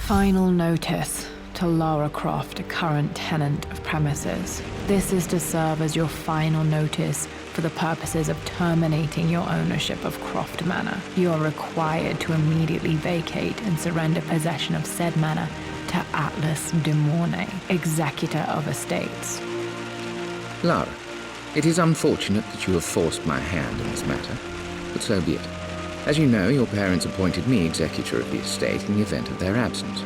Final notice to Lara Croft, a current tenant of premises. This is to serve as your final notice for the purposes of terminating your ownership of Croft Manor. You are required to immediately vacate and surrender possession of said manor to Atlas de Mornay, executor of estates. Lara, it is unfortunate that you have forced my hand in this matter, but so be it. As you know, your parents appointed me executor of the estate in the event of their absence.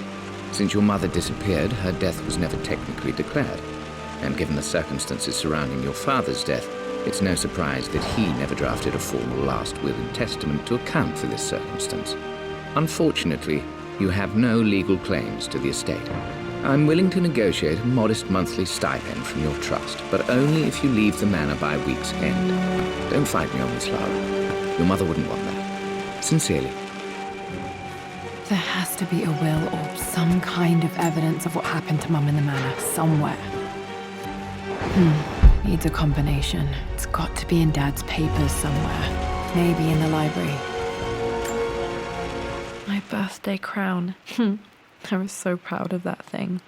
Since your mother disappeared, her death was never technically declared. And given the circumstances surrounding your father's death, it's no surprise that he never drafted a formal last will and testament to account for this circumstance. Unfortunately, you have no legal claims to the estate. I'm willing to negotiate a modest monthly stipend from your trust, but only if you leave the manor by week's end. Don't fight me on this, Lara. Your mother wouldn't want that. Sincerely. There has to be a will or some kind of evidence of what happened to Mum in the manor somewhere. Needs a combination. It's got to be in Dad's papers somewhere. Maybe in the library. My birthday crown. I was so proud of that thing.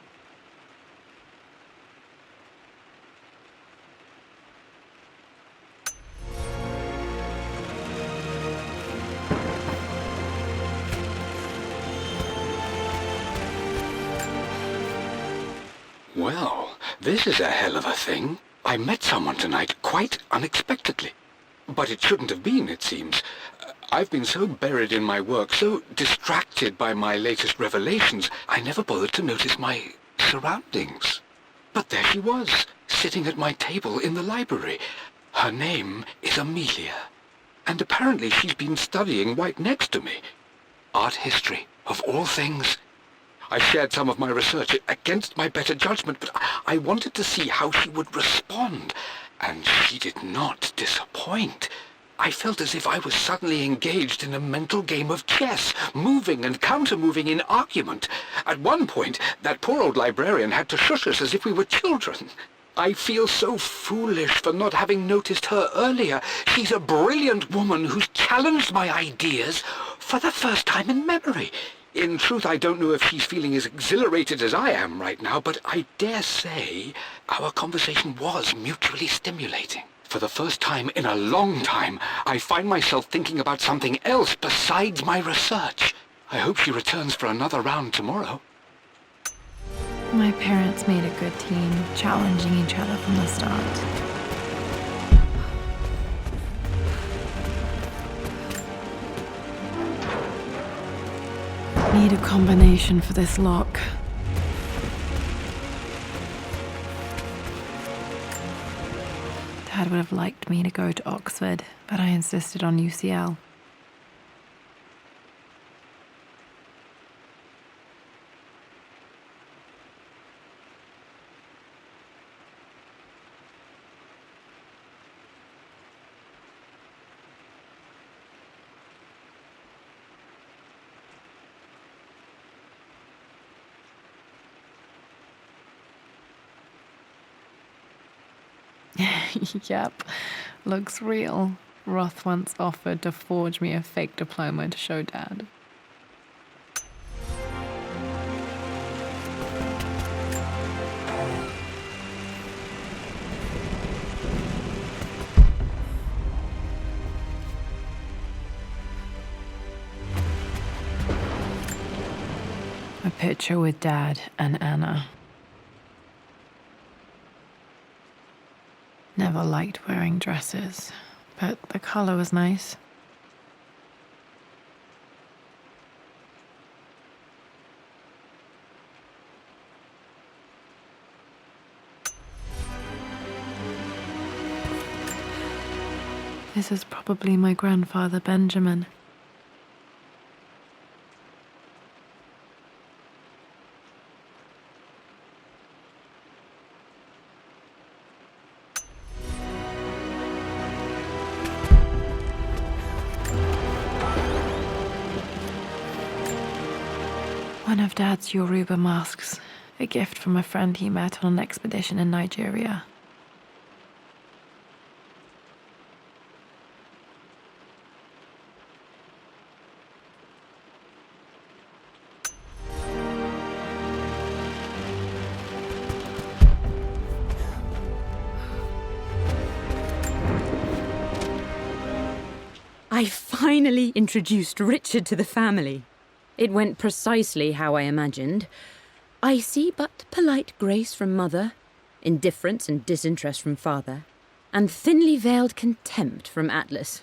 Well, this is a hell of a thing. I met someone tonight quite unexpectedly. But it shouldn't have been, it seems. I've been so buried in my work, so distracted by my latest revelations, I never bothered to notice my surroundings. But there she was, sitting at my table in the library. Her name is Amelia. And apparently she's been studying right next to me. Art history, of all things. I shared some of my research against my better judgment, but I wanted to see how she would respond, and she did not disappoint. I felt as if I was suddenly engaged in a mental game of chess, moving and counter-moving in argument. At one point, that poor old librarian had to shush us as if we were children. I feel so foolish for not having noticed her earlier. She's a brilliant woman who's challenged my ideas for the first time in memory. In truth, I don't know if she's feeling as exhilarated as I am right now, but I dare say our conversation was mutually stimulating. For the first time in a long time, I find myself thinking about something else besides my research. I hope she returns for another round tomorrow. My parents made a good team, challenging each other from the start. Need a combination for this lock. Dad would have liked me to go to Oxford, but I insisted on UCL. Yep, looks real. Roth once offered to forge me a fake diploma to show Dad. A picture with Dad and Anna. Never liked wearing dresses, but the color was nice. This is probably my grandfather, Benjamin. One of Dad's Yoruba masks, a gift from a friend he met on an expedition in Nigeria. I finally introduced Richard to the family. It went precisely how I imagined. Icy but polite grace from mother, indifference and disinterest from father, and thinly veiled contempt from Atlas.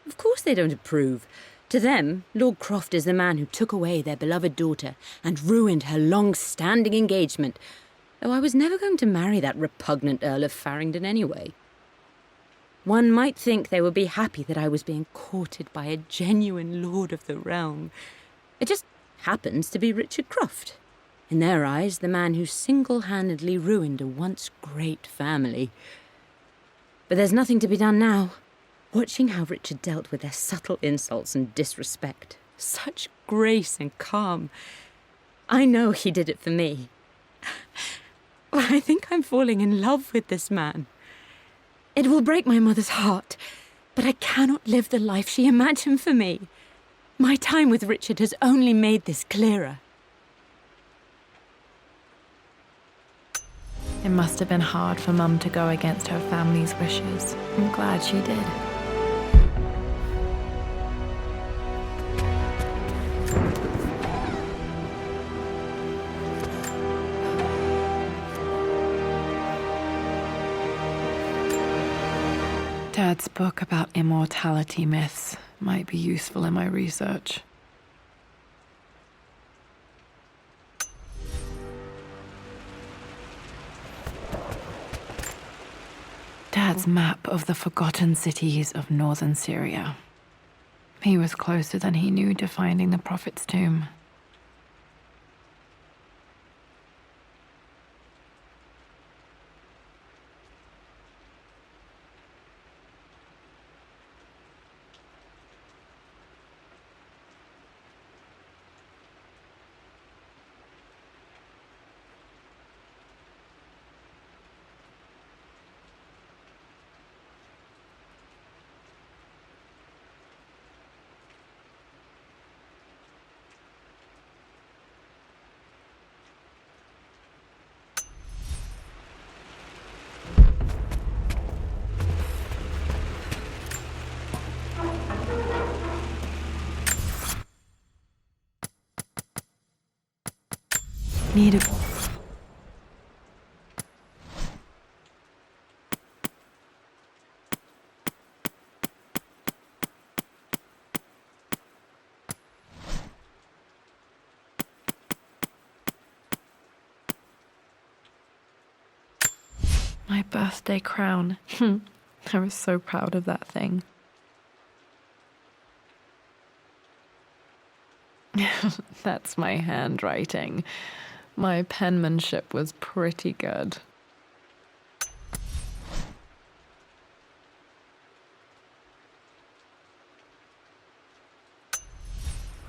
Of course they don't approve. To them, Lord Croft is the man who took away their beloved daughter and ruined her long-standing engagement, though I was never going to marry that repugnant Earl of Farringdon anyway. One might think they would be happy that I was being courted by a genuine lord of the realm. It just happens to be Richard Croft. In their eyes, the man who single-handedly ruined a once great family. But there's nothing to be done now. Watching how Richard dealt with their subtle insults and disrespect. Such grace and calm. I know he did it for me. I think I'm falling in love with this man. It will break my mother's heart, but I cannot live the life she imagined for me. My time with Richard has only made this clearer. It must have been hard for Mum to go against her family's wishes. I'm glad she did. Dad's book about immortality myths might be useful in my research. Dad's map of the forgotten cities of northern Syria. He was closer than he knew to finding the Prophet's tomb. Need a... My birthday crown. I was so proud of that thing. That's my handwriting. My penmanship was pretty good.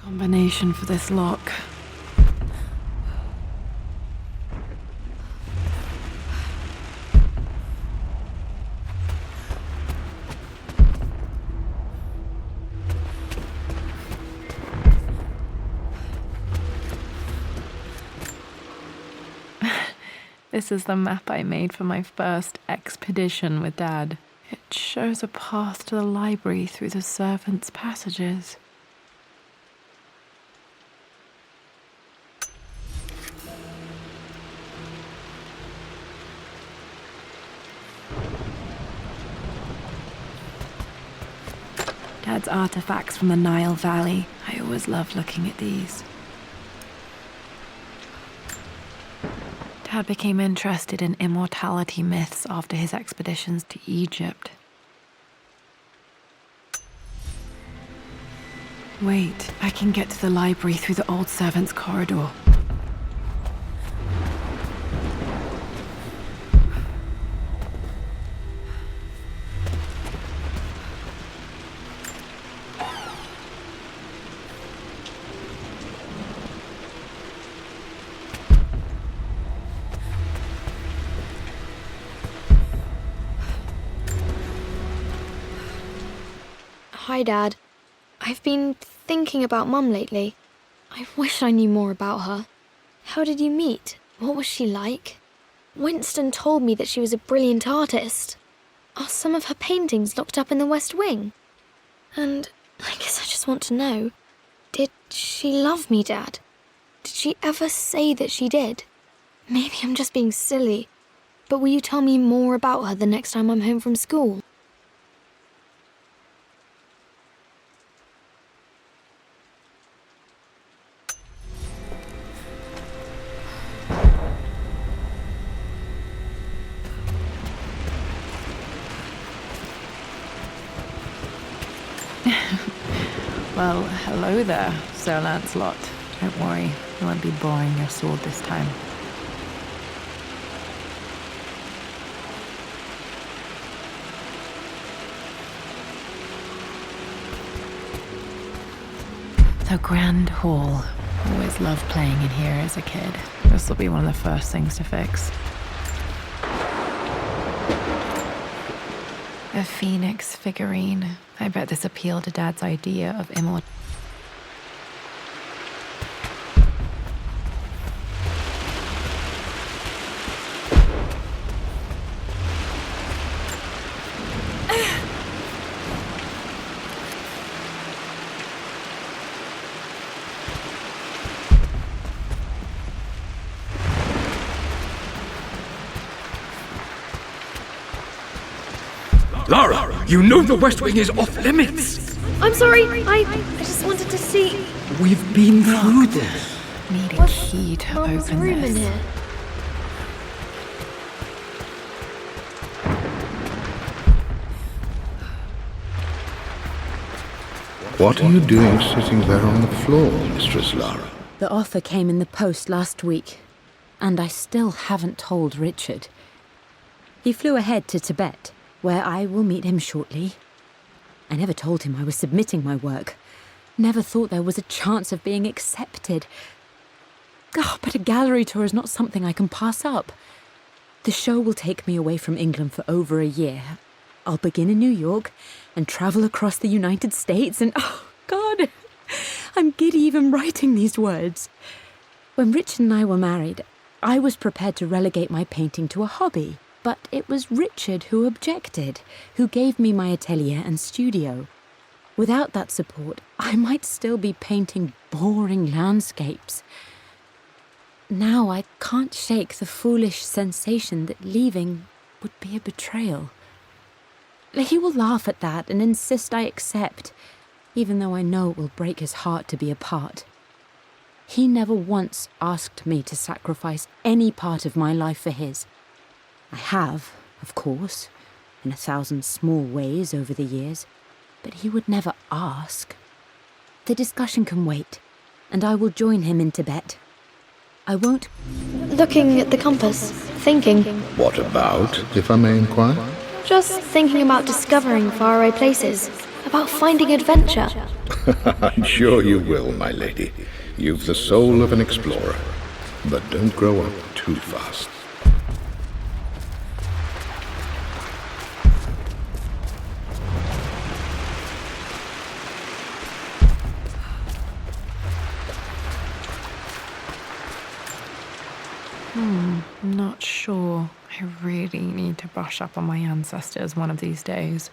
Combination for this lock. This is the map I made for my first expedition with Dad. It shows a path to the library through the servants' passages. Dad's artifacts from the Nile Valley. I always love looking at these. Dad became interested in immortality myths after his expeditions to Egypt. Wait, I can get to the library through the old servants' corridor. Hi, Dad. I've been thinking about Mum lately. I wish I knew more about her. How did you meet? What was she like? Winston told me that she was a brilliant artist. Are some of her paintings locked up in the West Wing? And I guess I just want to know, did she love me, Dad? Did she ever say that she did? Maybe I'm just being silly, but will you tell me more about her the next time I'm home from school? Well, hello there, Sir Lancelot. Don't worry, I won't be borrowing your sword this time. The Grand Hall. Always loved playing in here as a kid. This will be one of the first things to fix. A phoenix figurine. I bet this appealed to Dad's idea of immortality. Lara, you know the West Wing is off limits. I'm sorry, I just wanted to see... We've been through this. Need a key to Mum's open room in this. here. What are you doing sitting there on the floor, Mistress Lara? The offer came in the post last week, and I still haven't told Richard. He flew ahead to Tibet, where I will meet him shortly. I never told him I was submitting my work. Never thought there was a chance of being accepted. Oh, but a gallery tour is not something I can pass up. The show will take me away from England for over a year. I'll begin in New York and travel across the United States and, oh, God, I'm giddy even writing these words. When Richard and I were married, I was prepared to relegate my painting to a hobby, but it was Richard who objected, who gave me my atelier and studio. Without that support, I might still be painting boring landscapes. Now I can't shake the foolish sensation that leaving would be a betrayal. He will laugh at that and insist I accept, even though I know it will break his heart to be apart. He never once asked me to sacrifice any part of my life for his. I have, of course, in 1,000 small ways over the years, but he would never ask. The discussion can wait, and I will join him in Tibet. I won't... Looking at the compass, thinking. What about, if I may inquire? Just thinking about discovering faraway places, about finding adventure. I'm sure you will, my lady. You've the soul of an explorer. But don't grow up too fast. I'm not sure. I really need to brush up on my ancestors one of these days.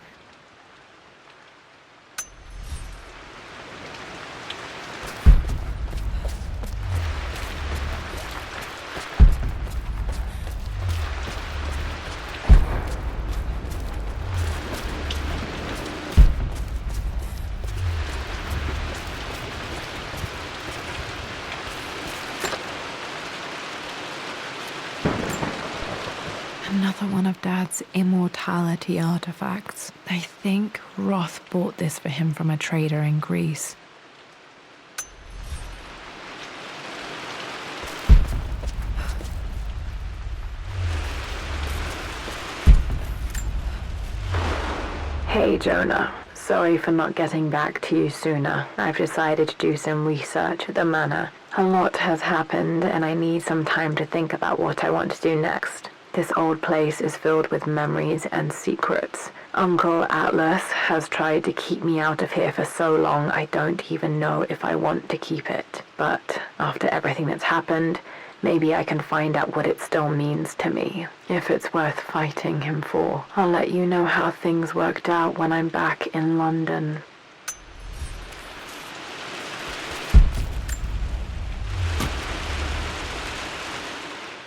Another one of Dad's immortality artifacts. I think Roth bought this for him from a trader in Greece. Hey Jonah, sorry for not getting back to you sooner. I've decided to do some research at the manor. A lot has happened and I need some time to think about what I want to do next. This old place is filled with memories and secrets. Uncle Atlas has tried to keep me out of here for so long I don't even know if I want to keep it. But after everything that's happened, maybe I can find out what it still means to me. If it's worth fighting him for. I'll let you know how things worked out when I'm back in London.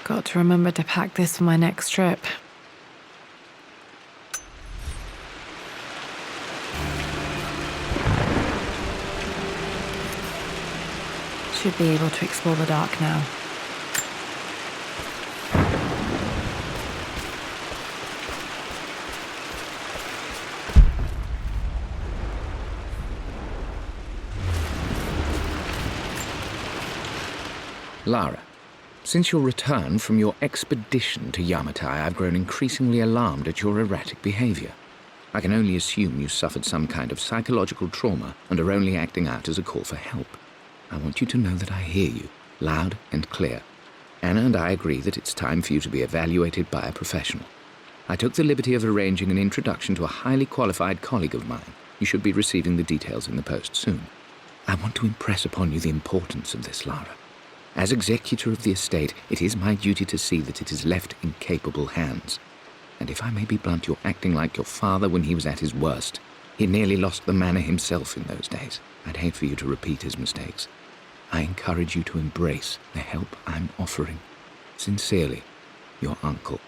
Got to remember to pack this for my next trip. Should be able to explore the dark now. Lara, since your return from your expedition to Yamatai, I've grown increasingly alarmed at your erratic behavior. I can only assume you suffered some kind of psychological trauma and are only acting out as a call for help. I want you to know that I hear you, loud and clear. Anna and I agree that it's time for you to be evaluated by a professional. I took the liberty of arranging an introduction to a highly qualified colleague of mine. You should be receiving the details in the post soon. I want to impress upon you the importance of this, Lara. As executor of the estate, it is my duty to see that it is left in capable hands. And if I may be blunt, you're acting like your father when he was at his worst. He nearly lost the manor himself in those days. I'd hate for you to repeat his mistakes. I encourage you to embrace the help I'm offering. Sincerely, your uncle.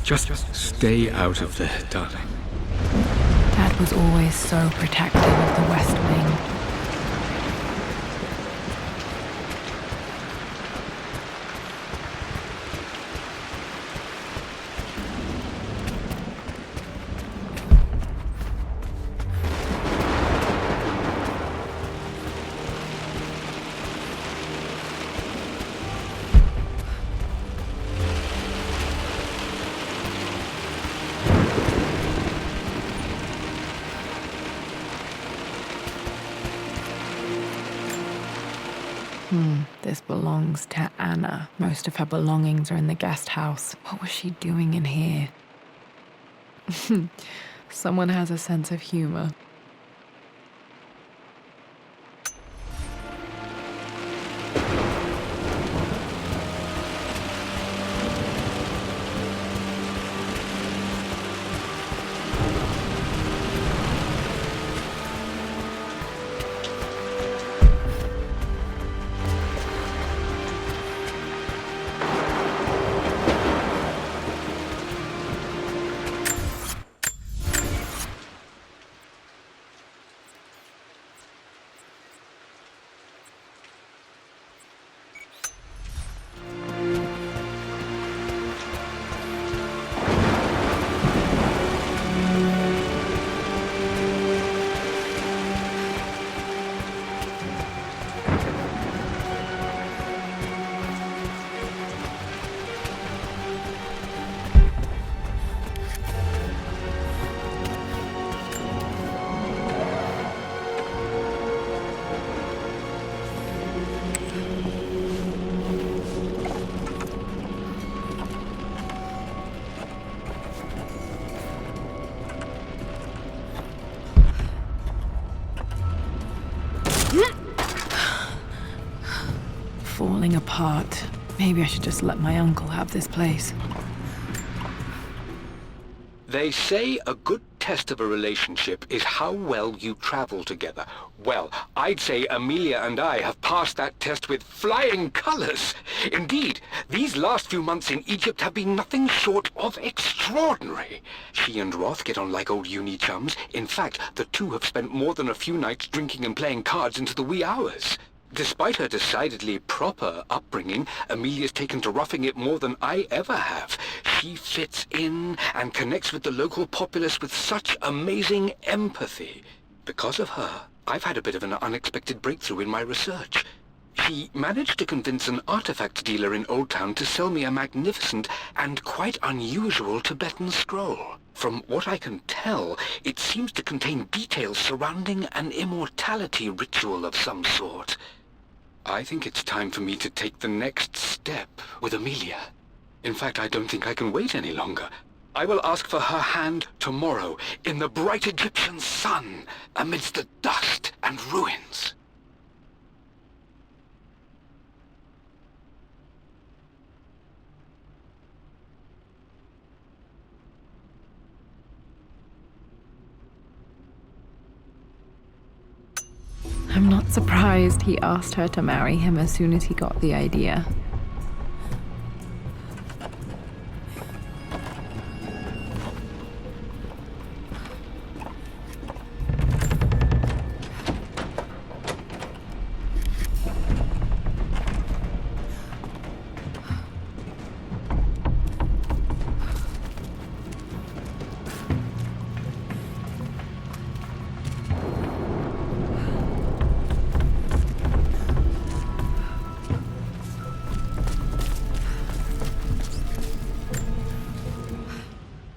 Just stay out of there, darling. Dad was always so protective of the West Wing. This belongs to Anna. Most of her belongings are in the guest house. What was she doing in here? Someone has a sense of humor. Falling apart. Maybe I should just let my uncle have this place. They say a good test of a relationship is how well you travel together. Well, I'd say Amelia and I have passed that test with flying colors. Indeed, these last few months in Egypt have been nothing short of extraordinary. She and Roth get on like old uni chums. In fact, the two have spent more than a few nights drinking and playing cards into the wee hours. Despite her decidedly proper upbringing, Amelia's taken to roughing it more than I ever have. She fits in and connects with the local populace with such amazing empathy. Because of her, I've had a bit of an unexpected breakthrough in my research. She managed to convince an artifact dealer in Old Town to sell me a magnificent and quite unusual Tibetan scroll. From what I can tell, it seems to contain details surrounding an immortality ritual of some sort. I think it's time for me to take the next step with Amelia. In fact, I don't think I can wait any longer. I will ask for her hand tomorrow in the bright Egyptian sun amidst the dust and ruins. I'm not surprised he asked her to marry him as soon as he got the idea.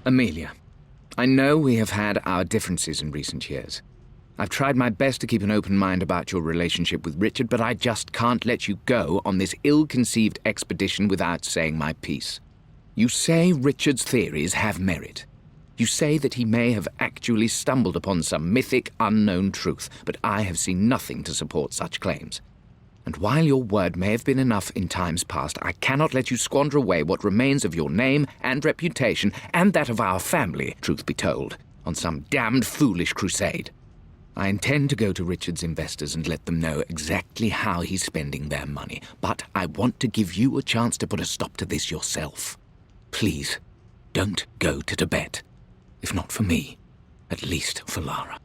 Amelia, I know we have had our differences in recent years. I've tried my best to keep an open mind about your relationship with Richard, but I just can't let you go on this ill-conceived expedition without saying my piece. You say Richard's theories have merit. You say that he may have actually stumbled upon some mythic, unknown truth, but I have seen nothing to support such claims. And while your word may have been enough in times past, I cannot let you squander away what remains of your name and reputation, and that of our family, truth be told, on some damned foolish crusade. I intend to go to Richard's investors and let them know exactly how he's spending their money, but I want to give you a chance to put a stop to this yourself. Please, don't go to Tibet. If not for me, at least for Lara.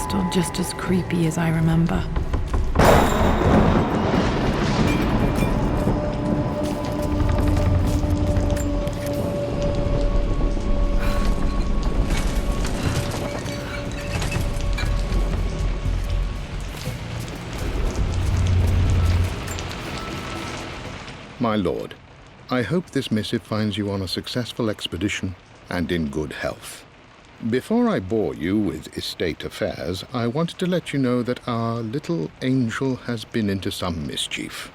Still just as creepy as I remember. My lord, I hope this missive finds you on a successful expedition and in good health. Before I bore you with estate affairs, I wanted to let you know that our little angel has been into some mischief.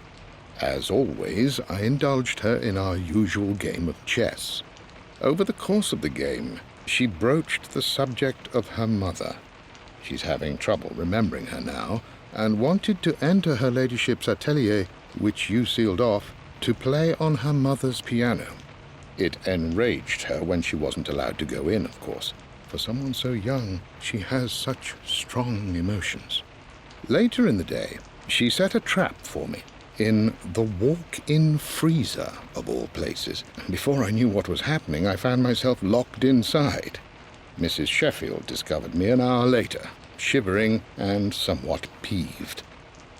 As always, I indulged her in our usual game of chess. Over the course of the game, she broached the subject of her mother. She's having trouble remembering her now, and wanted to enter her ladyship's atelier, which you sealed off, to play on her mother's piano. It enraged her when she wasn't allowed to go in, of course. For someone so young, she has such strong emotions. Later in the day, she set a trap for me in the walk-in freezer, of all places. Before I knew what was happening, I found myself locked inside. Mrs. Sheffield discovered me an hour later, shivering and somewhat peeved.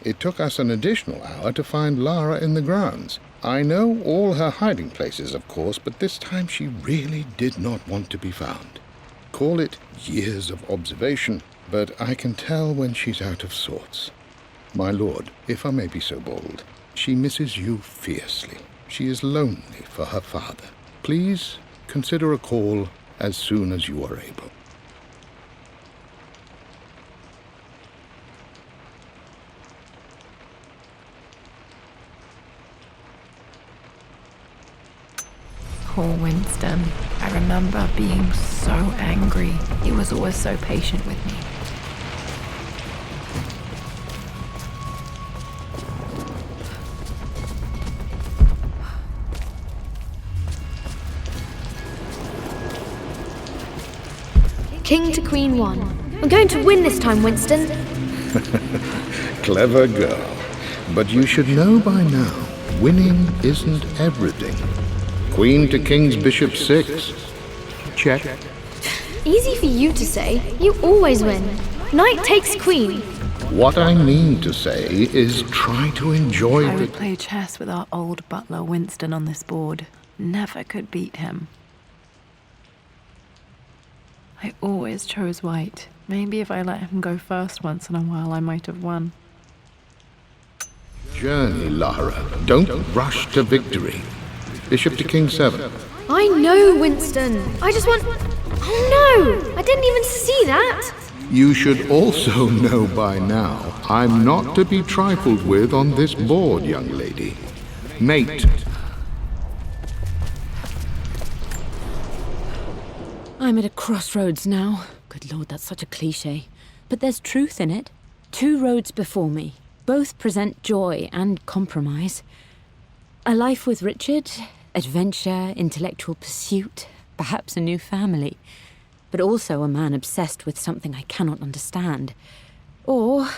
It took us an additional hour to find Lara in the grounds. I know all her hiding places, of course, but this time she really did not want to be found. Call it years of observation, but I can tell when she's out of sorts. My lord, if I may be so bold, she misses you fiercely. She is lonely for her father. Please consider a call as soon as you are able. Poor Winston. I remember being so angry. He was always so patient with me. King to Queen 1. I'm going to win this time, Winston. Clever girl. But you should know by now, winning isn't everything. Queen to King's Bishop 6. Check. Easy for you to say. You always win. Knight takes Queen. What I mean to say is try to enjoy I the... would play chess with our old butler Winston on this board. Never could beat him. I always chose white. Maybe if I let him go first once in a while, I might have won. journey, Lara. Don't rush to victory. Bishop to king 7. I know, Winston. I just want... Oh no! I didn't even see that! You should also know by now, I'm not to be trifled with on this board, young lady. Mate. I'm at a crossroads now. Good Lord, that's such a cliché. But there's truth in it. 2 roads before me. Both present joy and compromise. A life with Richard, adventure, intellectual pursuit, perhaps a new family. But also a man obsessed with something I cannot understand. Or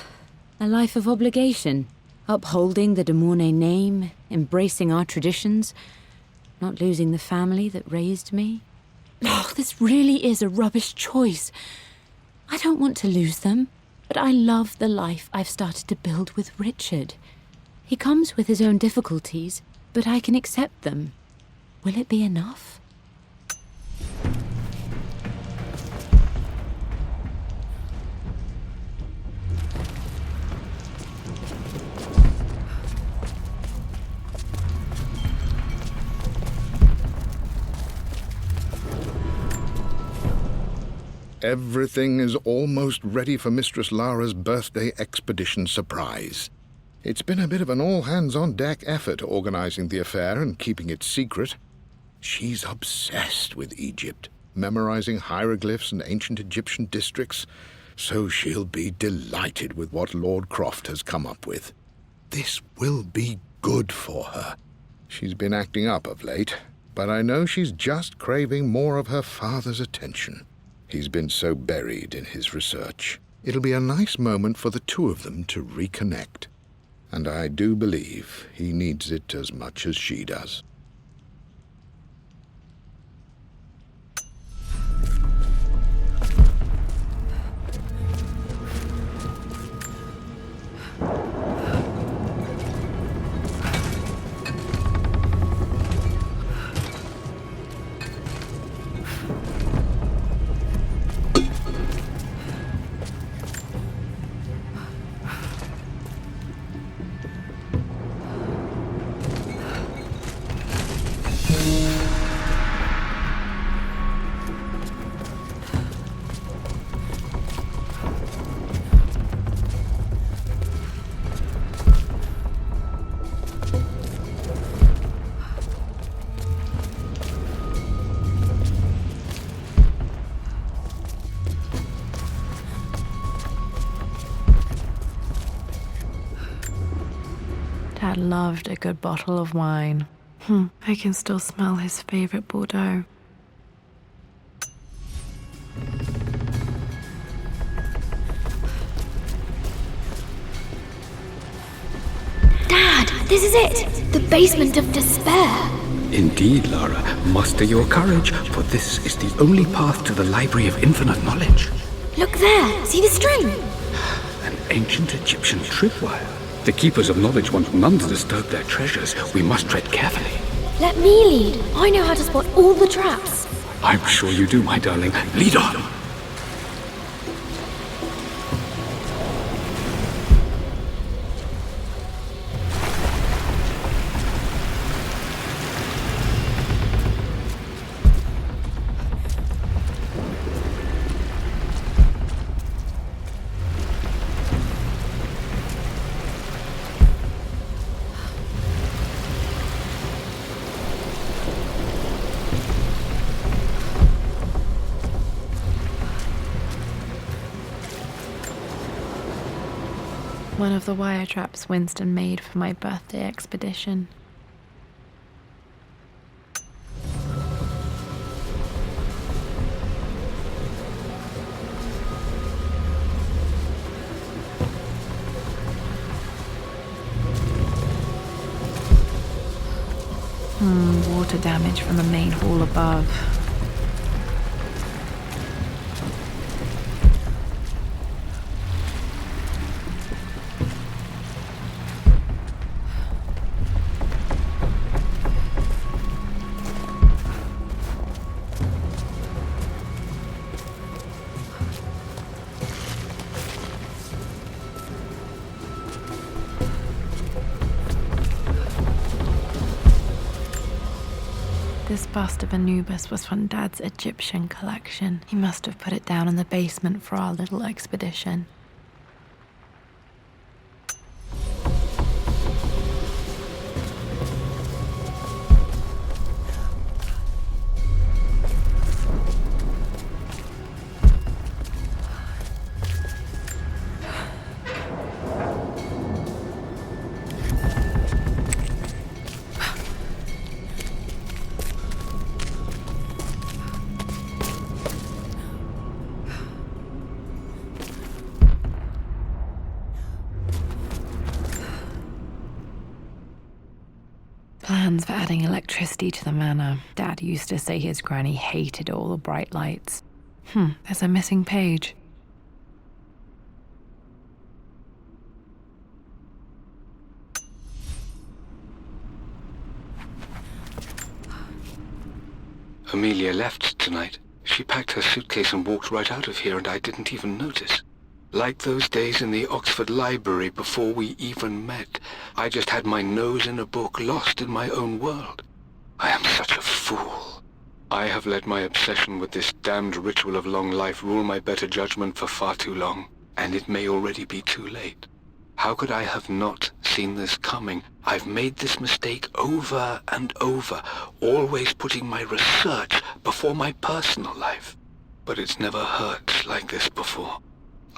a life of obligation, upholding the de Mornay name, embracing our traditions, not losing the family that raised me. Oh, this really is a rubbish choice. I don't want to lose them, but I love the life I've started to build with Richard. He comes with his own difficulties, but I can accept them. Will it be enough? Everything is almost ready for Mistress Lara's birthday expedition surprise. It's been a bit of an all-hands-on-deck effort organizing the affair and keeping it secret. She's obsessed with Egypt, memorizing hieroglyphs and ancient Egyptian districts, so she'll be delighted with what Lord Croft has come up with. This will be good for her. She's been acting up of late, but I know she's just craving more of her father's attention. He's been so buried in his research. It'll be a nice moment for the 2 of them to reconnect. And I do believe he needs it as much as she does. Dad loved a good bottle of wine. I can still smell his favorite Bordeaux. Dad, this is it! The basement of despair! Indeed, Lara. Muster your courage, for this is the only path to the Library of Infinite Knowledge. Look there! See the string? An ancient Egyptian tripwire. The Keepers of Knowledge want none to disturb their treasures. We must tread carefully. Let me lead. I know how to spot all the traps. I'm sure you do, my darling. Lead on! One of the wire traps Winston made for my birthday expedition. Water damage from the main hall above. This bust of Anubis was from Dad's Egyptian collection. He must have put it down in the basement for our little expedition. Plans for adding electricity to the manor. Dad used to say his granny hated all the bright lights. There's a missing page. Amelia left tonight. She packed her suitcase and walked right out of here, and I didn't even notice. Like those days in the Oxford Library before we even met, I just had my nose in a book, lost in my own world. I am such a fool. I have let my obsession with this damned ritual of long life rule my better judgment for far too long, and it may already be too late. How could I have not seen this coming? I've made this mistake over and over, always putting my research before my personal life. But it's never hurt like this before.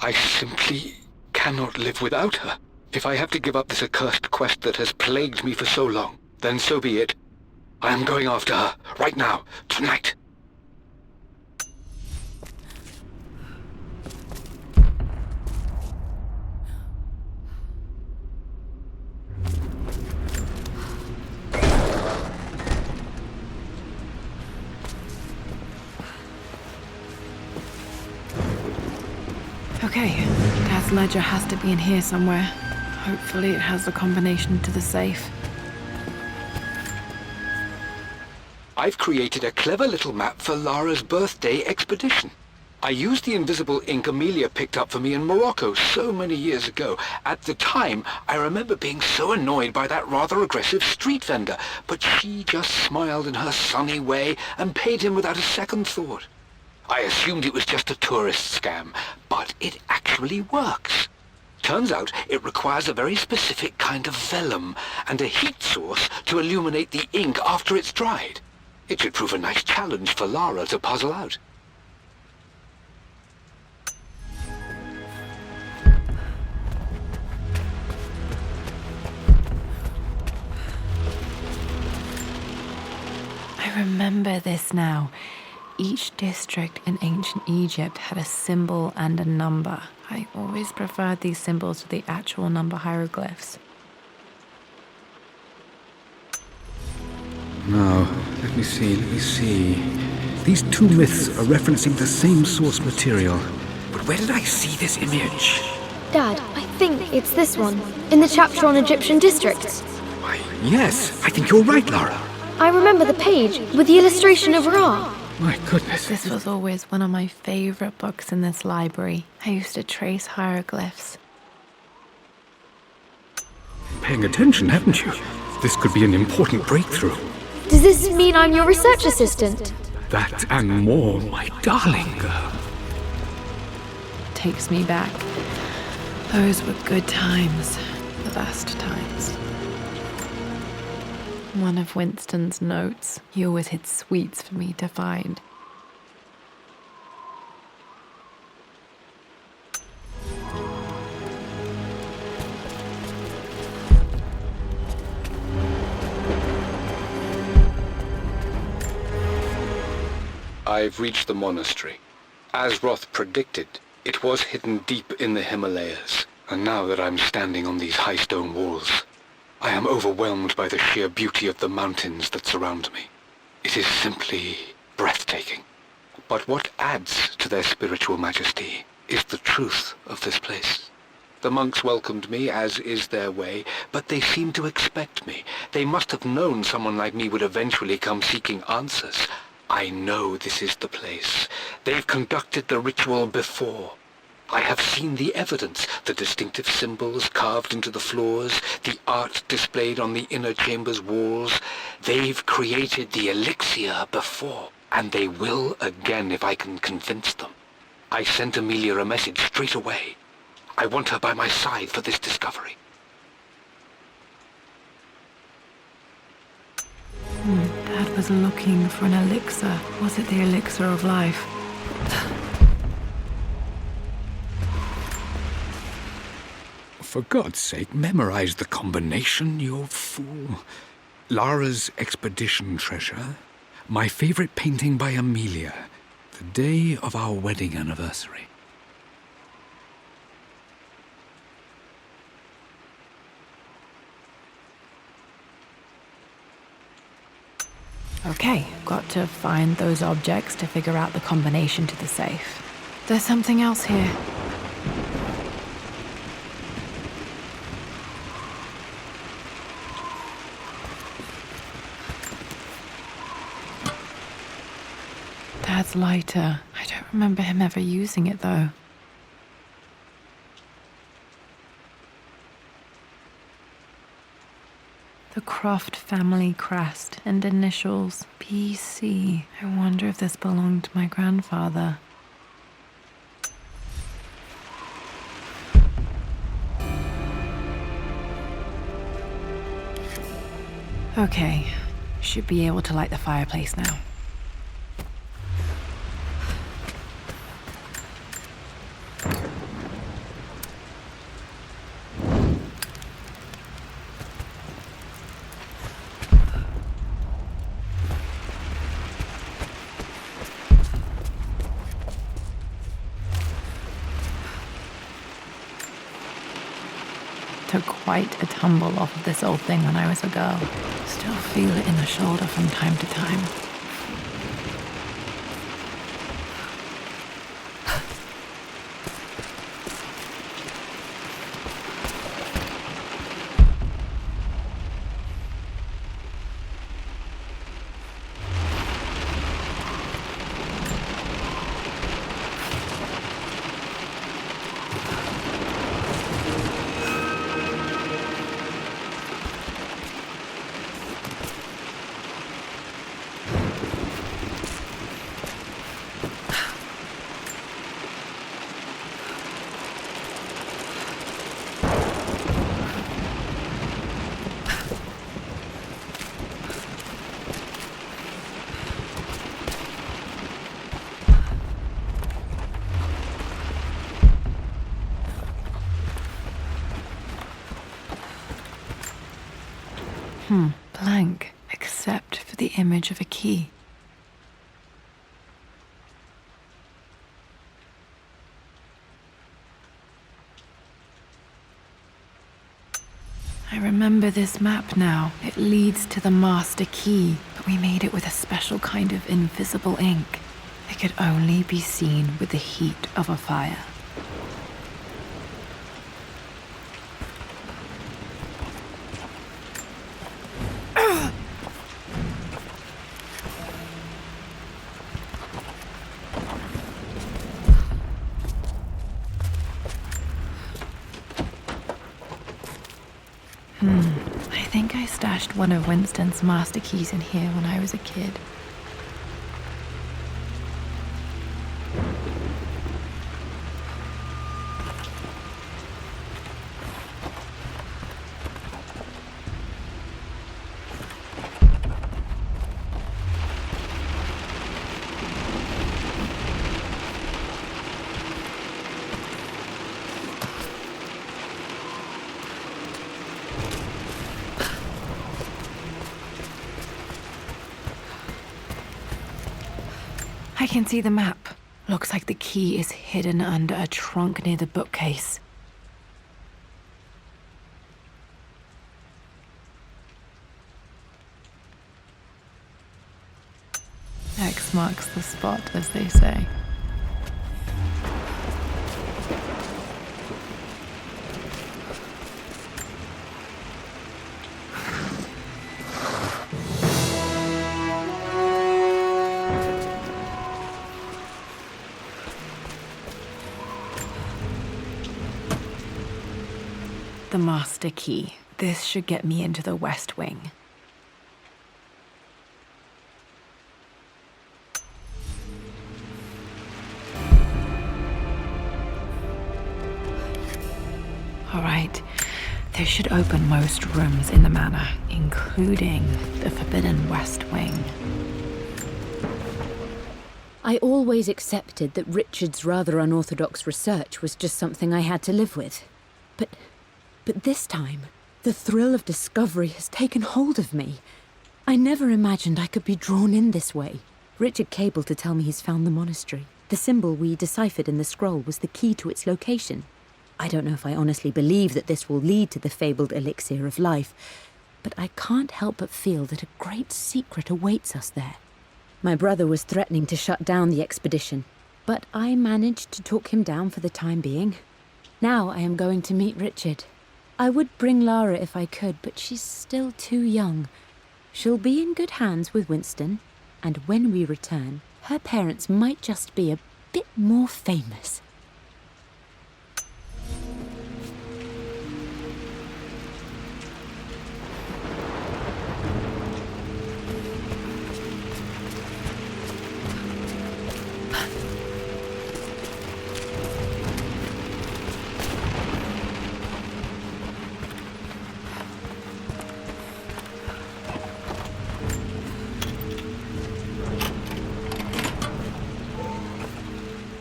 I simply cannot live without her. If I have to give up this accursed quest that has plagued me for so long, then so be it. I am going after her, right now, tonight. Okay, Dad's ledger has to be in here somewhere. Hopefully it has the combination to the safe. I've created a clever little map for Lara's birthday expedition. I used the invisible ink Amelia picked up for me in Morocco so many years ago. At the time, I remember being so annoyed by that rather aggressive street vendor, but she just smiled in her sunny way and paid him without a second thought. I assumed it was just a tourist scam, but it actually works. Turns out it requires a very specific kind of vellum and a heat source to illuminate the ink after it's dried. It should prove a nice challenge for Lara to puzzle out. I remember this now. Each district in ancient Egypt had a symbol and a number. I always preferred these symbols to the actual number hieroglyphs. Now, let me see. These two myths are referencing the same source material. But where did I see this image? Dad, I think it's this one, in the chapter on Egyptian districts. Why, yes, I think you're right, Lara. I remember the page with the illustration of Ra. My goodness. This was always one of my favorite books in this library. I used to trace hieroglyphs. Paying attention, haven't you? This could be an important breakthrough. Does this mean I'm your research assistant? That and more, my darling girl. Takes me back. Those were good times. The best times. One of Winston's notes. He always hid sweets for me to find. I've reached the monastery. As Roth predicted, it was hidden deep in the Himalayas. And now that I'm standing on these high stone walls, I am overwhelmed by the sheer beauty of the mountains that surround me. It is simply breathtaking. But what adds to their spiritual majesty is the truth of this place. The monks welcomed me, as is their way, but they seemed to expect me. They must have known someone like me would eventually come seeking answers. I know this is the place. They've conducted the ritual before. I have seen the evidence, the distinctive symbols carved into the floors, the art displayed on the inner chamber's walls. They've created the elixir before, and they will again if I can convince them. I sent Amelia a message straight away. I want her by my side for this discovery. Dad was looking for an elixir. Was it the elixir of life? For God's sake, memorize the combination, you fool. Lara's expedition treasure, my favorite painting by Amelia, the day of our wedding anniversary. Okay, got to find those objects to figure out the combination to the safe. There's something else here. Dad's lighter. I don't remember him ever using it, though. The Croft family crest and initials BC. I wonder if this belonged to my grandfather. Okay, should be able to light the fireplace now. Took quite a tumble off of this old thing when I was a girl. Still feel it in the shoulder from time to time. Blank, except for the image of a key. I remember this map now. It leads to the master key, but we made it with a special kind of invisible ink. It could only be seen with the heat of a fire. I think I stashed one of Winston's master keys in here when I was a kid. I can see the map. Looks like the key is hidden under a trunk near the bookcase. X marks the spot, as they say. The master key. This should get me into the West Wing. This should open most rooms in the manor, including the forbidden West Wing. I always accepted that Richard's rather unorthodox research was just something I had to live with. But this time, the thrill of discovery has taken hold of me. I never imagined I could be drawn in this way. Richard cabled to tell me he's found the monastery. The symbol we deciphered in the scroll was the key to its location. I don't know if I honestly believe that this will lead to the fabled elixir of life, but I can't help but feel that a great secret awaits us there. My brother was threatening to shut down the expedition, but I managed to talk him down for the time being. Now I am going to meet Richard. I would bring Lara if I could, but she's still too young. She'll be in good hands with Winston, and when we return, her parents might just be a bit more famous.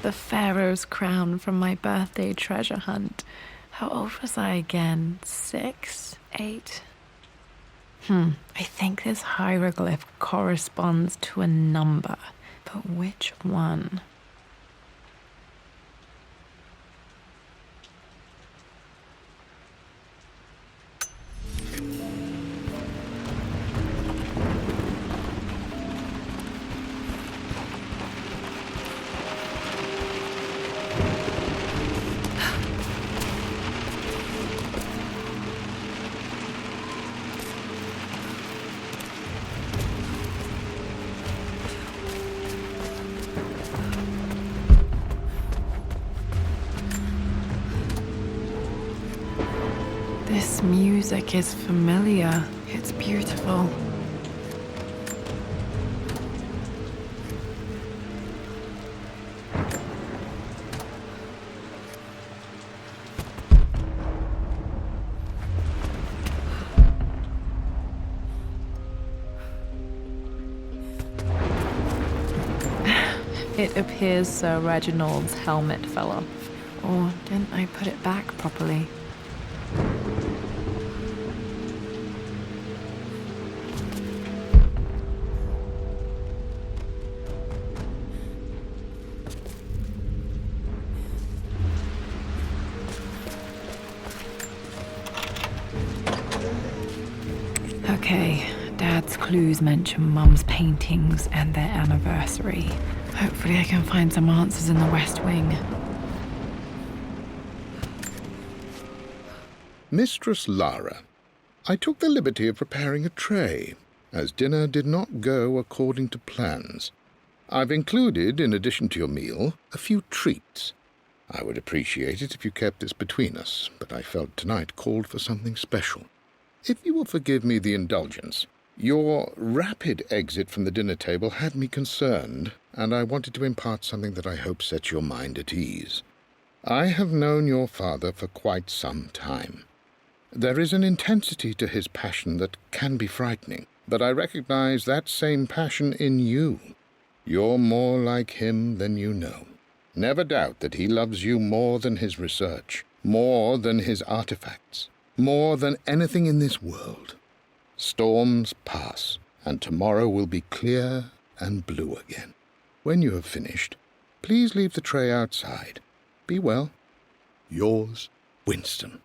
The Pharaoh's crown from my birthday treasure hunt. How old was I again? 6? 8? I think this hieroglyph corresponds to a number, but which one? This music is familiar. It's beautiful. It appears Sir Reginald's helmet fell off. Or didn't I put it back properly? Okay, Dad's clues mention Mum's paintings and their anniversary. Hopefully I can find some answers in the West Wing. Mistress Lara, I took the liberty of preparing a tray, as dinner did not go according to plans. I've included, in addition to your meal, a few treats. I would appreciate it if you kept this between us, but I felt tonight called for something special. If you will forgive me the indulgence, your rapid exit from the dinner table had me concerned, and I wanted to impart something that I hope sets your mind at ease. I have known your father for quite some time. There is an intensity to his passion that can be frightening, but I recognize that same passion in you. You're more like him than you know. Never doubt that he loves you more than his research, more than his artifacts, more than anything in this world. Storms pass, and tomorrow will be clear and blue again. When you have finished, please leave the tray outside. Be well. Yours, Winston.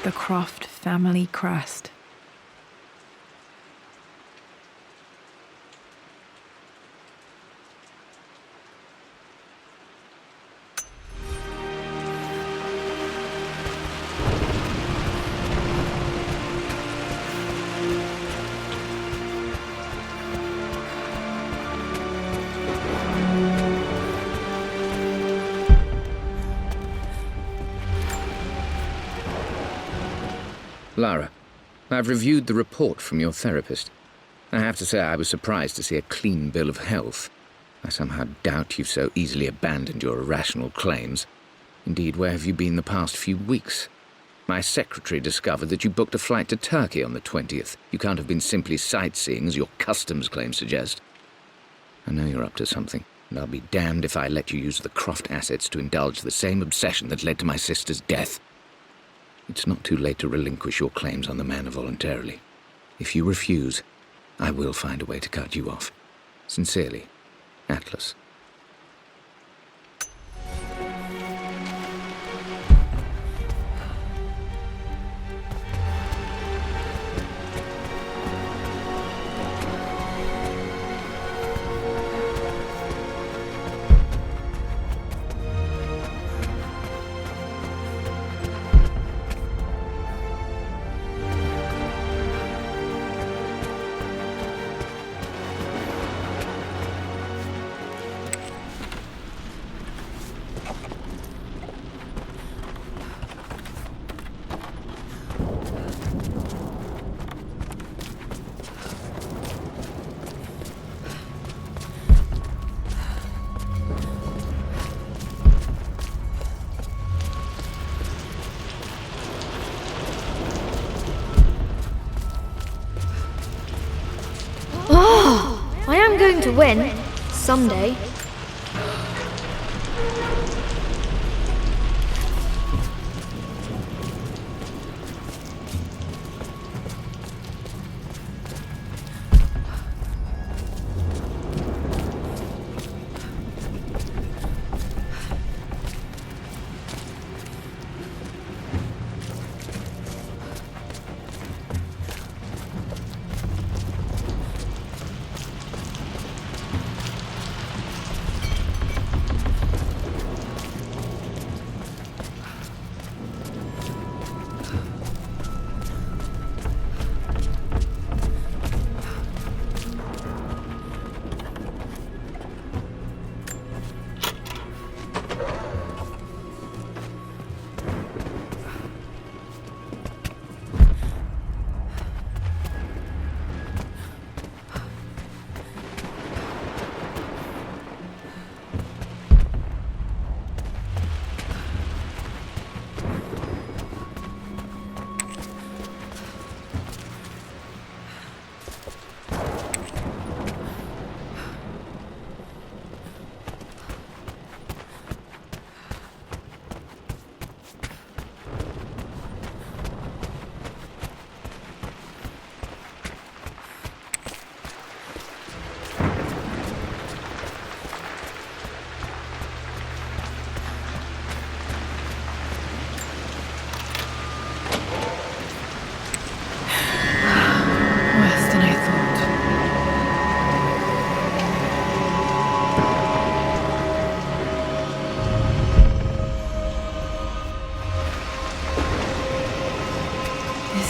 the Croft family crest. Lara, I've reviewed the report from your therapist. I have to say I was surprised to see a clean bill of health. I somehow doubt you've so easily abandoned your irrational claims. Indeed, where have you been the past few weeks? My secretary discovered that you booked a flight to Turkey on the 20th. You can't have been simply sightseeing, as your customs claims suggest. I know you're up to something, and I'll be damned if I let you use the Croft assets to indulge the same obsession that led to my sister's death. It's not too late to relinquish your claims on the manor voluntarily. If you refuse, I will find a way to cut you off. Sincerely, Atlas. I am going to win. Someday.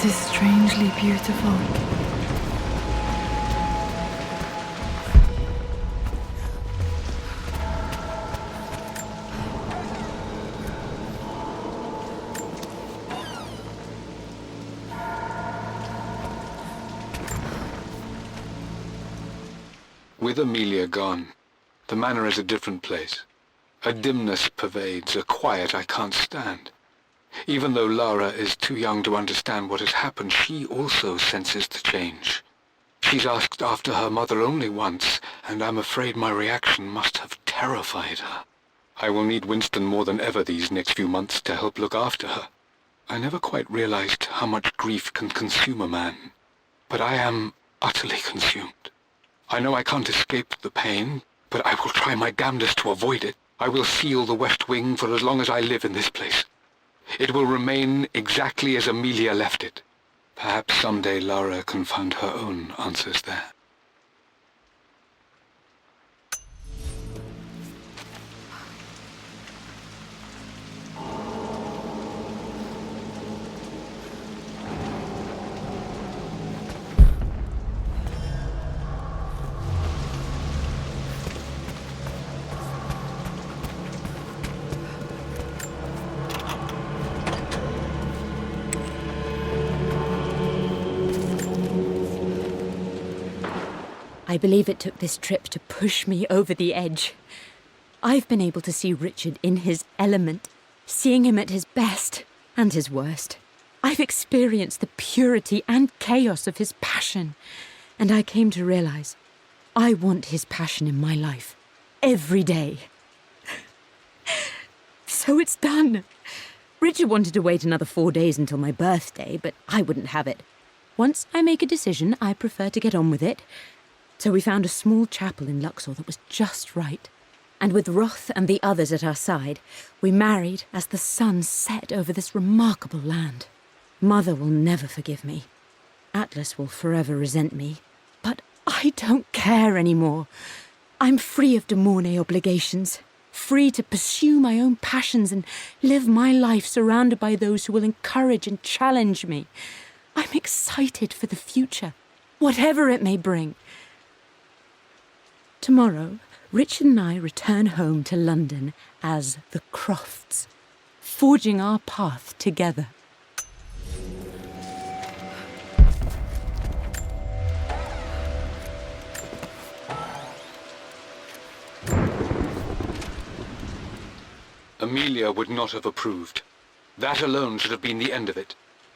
This is strangely beautiful. With Amelia gone, the manor is a different place. A dimness pervades, a quiet I can't stand. Even though Lara is too young to understand what has happened, she also senses the change. She's asked after her mother only once, and I'm afraid my reaction must have terrified her. I will need Winston more than ever these next few months to help look after her. I never quite realized how much grief can consume a man, but I am utterly consumed. I know I can't escape the pain, but I will try my damnedest to avoid it. I will seal the West Wing for as long as I live in this place. It will remain exactly as Amelia left it. Perhaps someday Lara can find her own answers there. I believe it took this trip to push me over the edge. I've been able to see Richard in his element, seeing him at his best and his worst. I've experienced the purity and chaos of his passion, and I came to realize I want his passion in my life every day. So it's done. Richard wanted to wait another 4 days until my birthday, but I wouldn't have it. Once I make a decision, I prefer to get on with it. So we found a small chapel in Luxor that was just right. And with Roth and the others at our side, we married as the sun set over this remarkable land. Mother will never forgive me. Atlas will forever resent me. But I don't care anymore. I'm free of de Mornay obligations, free to pursue my own passions and live my life surrounded by those who will encourage and challenge me. I'm excited for the future, whatever it may bring. Tomorrow, Richard and I return home to London as the Crofts, forging our path together. Amelia would not have approved. That alone should have been the end of it.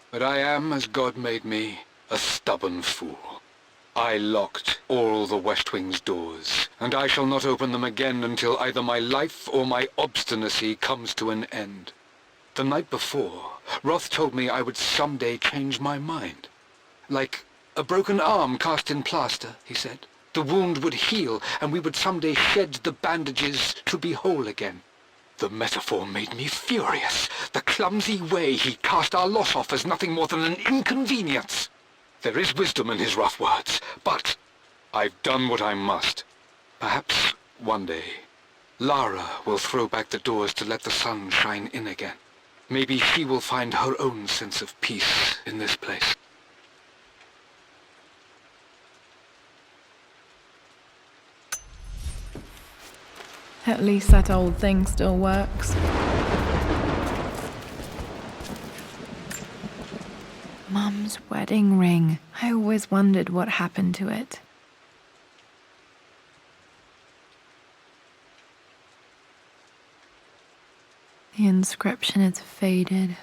But I am, as God made me, a stubborn fool. I locked all the West Wing's doors, and I shall not open them again until either my life or my obstinacy comes to an end. The night before, Roth told me I would someday change my mind. Like a broken arm cast in plaster, he said. The wound would heal, and we would someday shed the bandages to be whole again. The metaphor made me furious. The clumsy way he cast our loss off as nothing more than an inconvenience. There is wisdom in his rough words, but I've done what I must. Perhaps one day, Lara will throw back the doors to let the sun shine in again. Maybe she will find her own sense of peace in this place. At least that old thing still works. Mum's wedding ring. I always wondered what happened to it. The inscription is faded.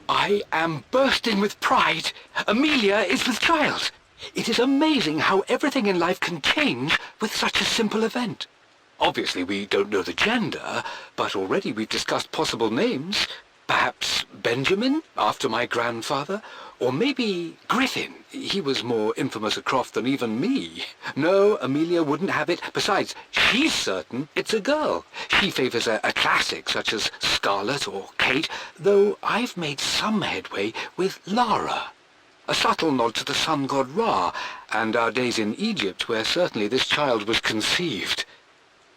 I am bursting with pride. Amelia is with child. It is amazing how everything in life can change with such a simple event. Obviously, we don't know the gender, but already we've discussed possible names. Perhaps Benjamin, after my grandfather, or maybe Griffin. He was more infamous a Croft than even me. No, Amelia wouldn't have it. Besides, she's certain it's a girl. She favours a classic such as Scarlet or Kate, though I've made some headway with Lara. A subtle nod to the sun god Ra, and our days in Egypt, where certainly this child was conceived.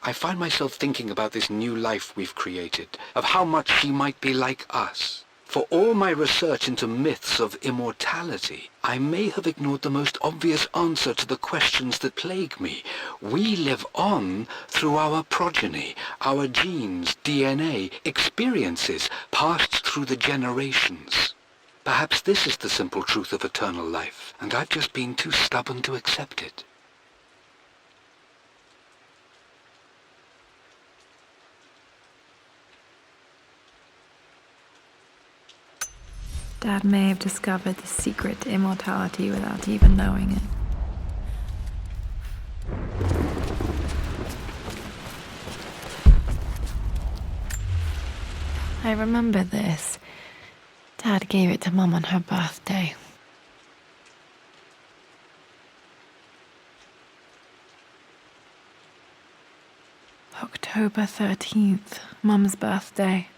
I find myself thinking about this new life we've created, of how much she might be like us. For all my research into myths of immortality, I may have ignored the most obvious answer to the questions that plague me. We live on through our progeny, our genes, DNA, experiences passed through the generations. Perhaps this is the simple truth of eternal life, and I've just been too stubborn to accept it. Dad may have discovered the secret to immortality without even knowing it. I remember this. Dad gave it to Mum on her birthday. October 13th, Mum's birthday.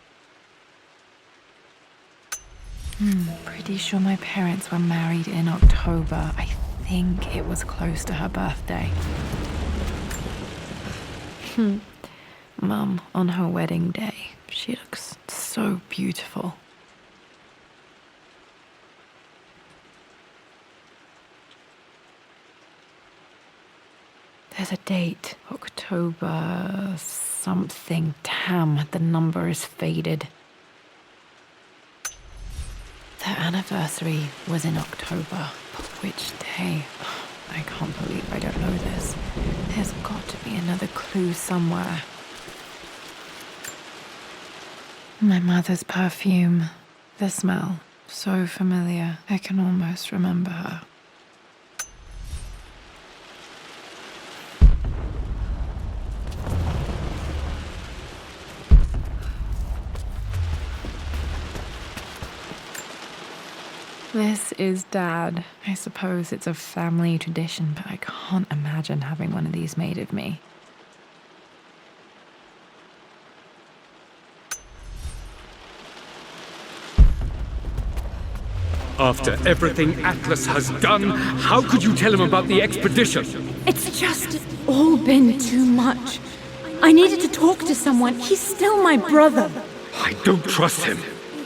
Pretty sure my parents were married in October. I think it was close to her birthday. Mum, on her wedding day, she looks so beautiful. There's a date, October something. Damn, the number is faded. Their anniversary was in October, but which day? I can't believe I don't know this. There's got to be another clue somewhere. My mother's perfume. The smell. So familiar. I can almost remember her. This is Dad. I suppose it's a family tradition, but I can't imagine having one of these made of me. After everything Atlas has done, how could you tell him about the expedition? It's just all been too much. I needed to talk to someone. He's still my brother. I don't trust him.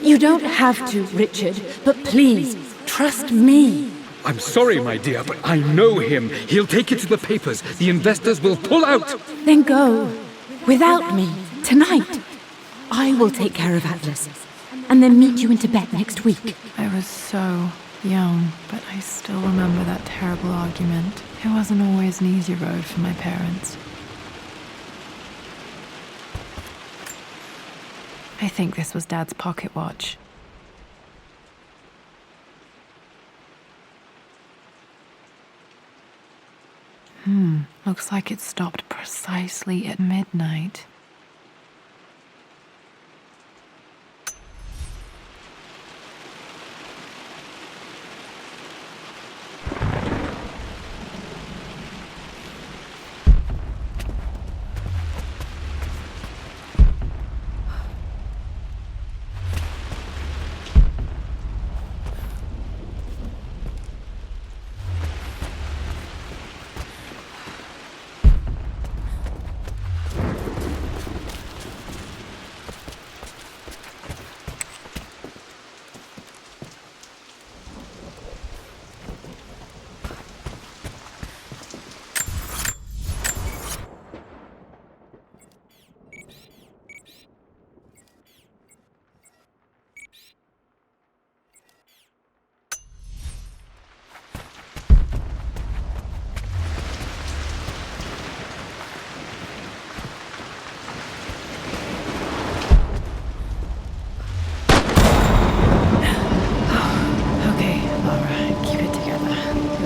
You don't have to, Richard, but please, trust me. I'm sorry, my dear, but I know him. He'll take it to the papers. The investors will pull out. Then go. Without me. Tonight. I will take care of Atlas. And then meet you in Tibet next week. I was so young, but I still remember that terrible argument. It wasn't always an easy road for my parents. I think this was Dad's pocket watch. Looks like it stopped precisely at midnight.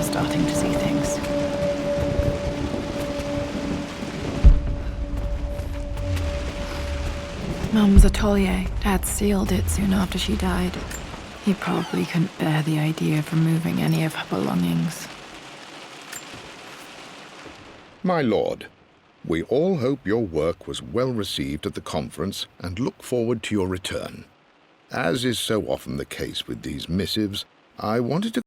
Starting to see things. Mum's atelier. Dad sealed it soon after she died. He probably couldn't bear the idea of removing any of her belongings. My lord, we all hope your work was well received at the conference and look forward to your return. As is so often the case with these missives, I wanted to